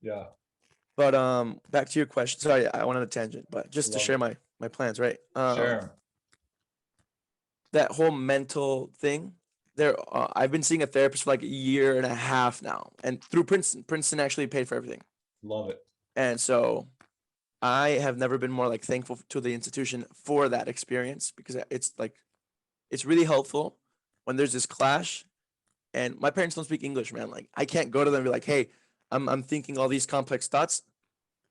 Yeah. But back to your question. Sorry, I went on a tangent, but just to Love share it. my plans, right? Sure. That whole mental thing. I've been seeing a therapist for like a year and a half now, and through Princeton. Princeton actually paid for everything, Love it. and so I have never been more like thankful to the institution for that experience because it's like it's really helpful when there's this clash. And my parents don't speak English, man. Like I can't go to them and be like, "Hey, I'm thinking all these complex thoughts.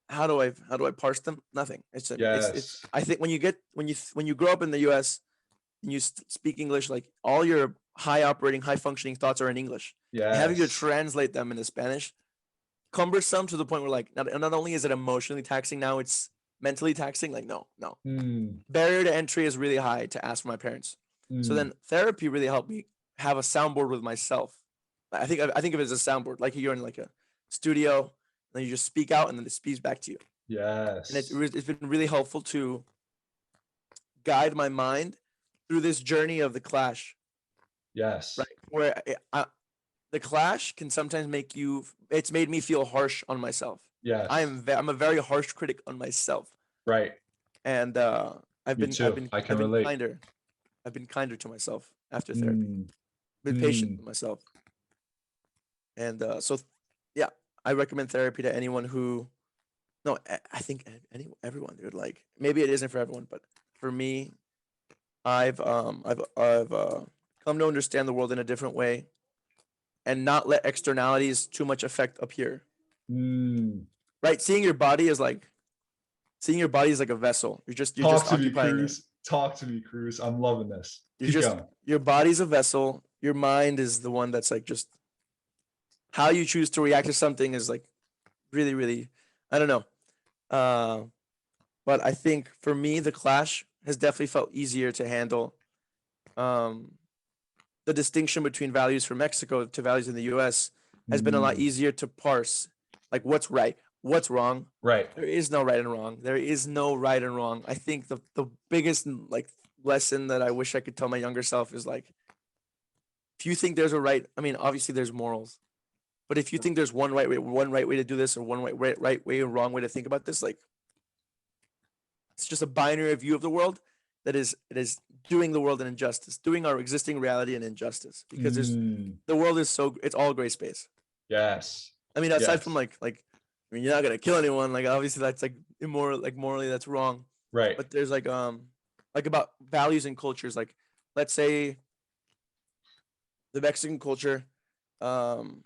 How do I parse them? Nothing. It's. Yes. I think when you grow up in the U.S. and you speak English, like all your high operating, high functioning thoughts are in English. And having to Yes. translate them into Spanish, cumbersome to the point where like not only is it emotionally taxing, now it's mentally taxing. Like no, no. Mm, Barrier to entry is really high to ask for my parents. So mm. then therapy really helped me have a soundboard with myself. I think of it as a soundboard, like you're in like a studio, and then you just speak out, and then it speaks back to you. And Yes. it's been really helpful to guide my mind through this journey of the clash, right? Yes. Where the clash can sometimes make you. It's made me feel harsh on myself. Yes. I'm a very harsh critic on myself, Right. and I've Me been I've too. been I can I've been relate. kinder. I've been kinder to myself after therapy. Mm, Been patient mm. with myself, and yeah, I recommend therapy to anyone who. No, I think everyone, dude. Like maybe it isn't for everyone, but for me, I've come to understand the world in a different way and not let externalities too much affect up here. Mm. Right? Seeing your body is like a vessel. You're just Talk to me, occupying it. Cruz. Talk to me, Cruz. I'm loving this. You're Keep just going. your body's a vessel. Your mind is the one that's like just how you choose to react to something is like really, really I don't know. Uh but I think for me the clash has definitely felt easier to handle. Um the distinction between values from Mexico to values in the US has been a lot Mm. easier to parse. Like what's right, what's wrong. Right. There is no right and wrong. There is no right and wrong. I think the biggest like lesson that I wish I could tell my younger self is like if you think there's a right, I mean obviously there's morals, but if you think there's one right way to do this or one right way or wrong way to think about this, like it's just a binary view of the world that is it is doing the world an injustice, doing our existing reality an injustice because there's Mm. the world is so it's all gray space. Yes. I mean, aside from Yes. like I mean, you're not gonna kill anyone. Like obviously that's like immoral, like morally that's wrong. Right. But there's like about values and cultures. Like let's say the Mexican culture, um,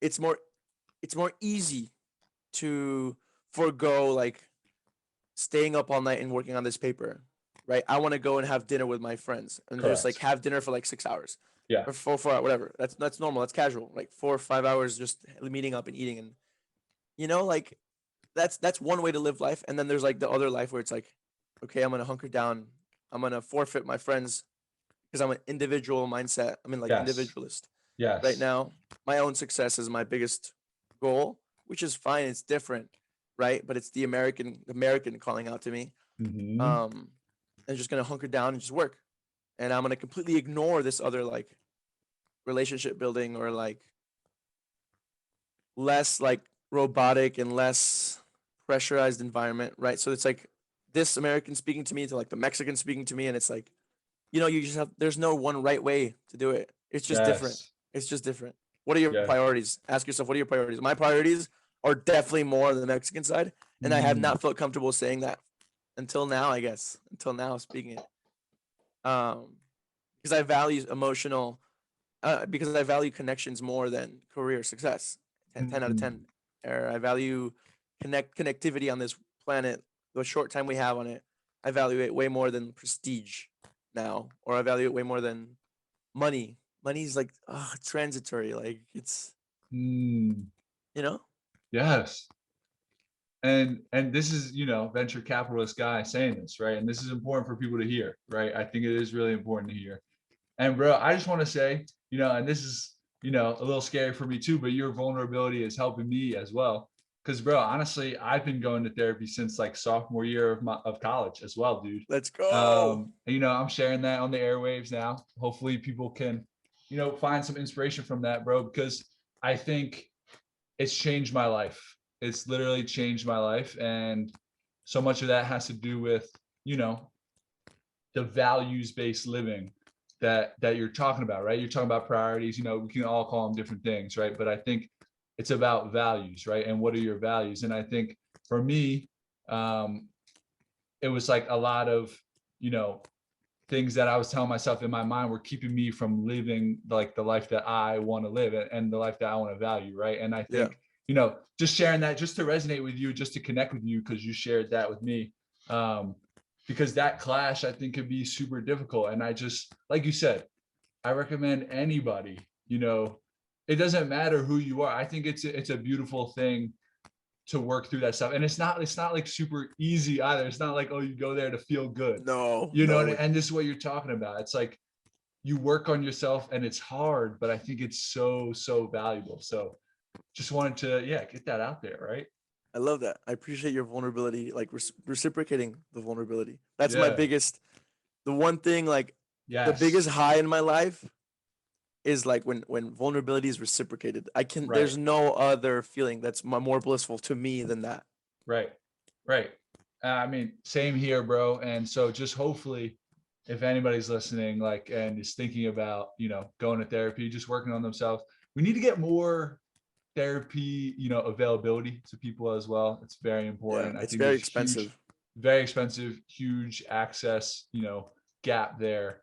it's more it's more easy to forego like staying up all night and working on this paper, right? I want to go and have dinner with my friends and just like Correct. have dinner for like 6 hours Yeah. or 4 hours, whatever. That's normal. That's casual. Like 4 or 5 hours just meeting up and eating, and like that's one way to live life. And then there's like the other life where it's like, okay, I'm gonna hunker down. I'm gonna forfeit my friends because I'm an individual mindset. I'm in like Yes. individualist right Yes. now. My own success is my biggest goal, which is fine. It's different, right? But it's the American calling out to me. Mm-hmm. Um, and just gonna hunker down and just work. And I'm gonna completely ignore this other like relationship building or like less like robotic and less pressurized environment, right? So it's like this American speaking to me to like the Mexican speaking to me, and it's like, you just have there's no one right way to do it. It's just different. Yes. It's just different. What are your Yes. priorities? Ask yourself, what are your priorities? My priorities are definitely more on the Mexican side, and I have Mm. not felt comfortable saying that until now, I guess. Until now, speaking it. Um, because I value emotional, because I value connections more than career success. 10 out of Mm. 10. Or I value connectivity on this planet, the short time we have on it. I value it way more than prestige now, or I value it way more than money. Money's like transitory. Like it's Mm. you know. Yes. And this is, venture capitalist guy saying this, right? And this is important for people to hear, right? I think it is really important to hear. And bro, I just want to say, and this is, a little scary for me too, but your vulnerability is helping me as well. Cause bro, honestly, I've been going to therapy since like sophomore year of college as well, dude. Let's go. I'm sharing that on the airwaves now. Hopefully people can, find some inspiration from that, bro, because I think it's changed my life. It's literally changed my life. And so much of that has to do with, you know, the values-based living that you're talking about, right? You're talking about priorities, you know, we can all call them different things, right? But I think it's about values, right? And what are your values? And I think for me, it was like a lot of, you know, things that I was telling myself in my mind were keeping me from living like the life that I want to live and the life that I want to value, right? And I Yeah. think, you know, just sharing that just to resonate with you, just to connect with you because you shared that with me. Um, because that clash I think could be super difficult. And I just, like you said, I recommend anybody, you know, it doesn't matter who you are. I think it's a beautiful thing to work through that stuff. And it's not like super easy either. It's not like, oh, you go there to feel good. No, You know, no. and this is what you're talking about. It's like you work on yourself and it's hard, but I think it's so, so valuable. So just wanted to, yeah, get that out there, right? I love that. I appreciate your vulnerability, like reciprocating the vulnerability. That's my Yeah. biggest, the one thing, like the biggest Yes. high in my life is like when vulnerability is reciprocated. Right. There's no other feeling that's more blissful to me than that. Right. Right. I mean, same here, bro. And so just hopefully if anybody's listening, like, and is thinking about, you know, going to therapy, just working on themselves, we need to get more therapy, you know, availability to people as well. It's very Yeah, important. I it's think very there's huge, expensive. very expensive, huge access, you know, gap there.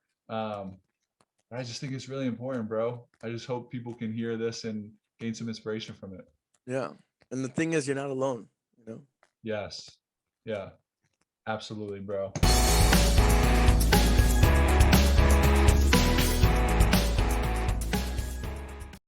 I just think it's really important, bro. I just hope people can hear this and gain some inspiration from it. Yeah. And the thing is, you're not alone, you know? Yes. Yeah, absolutely, bro.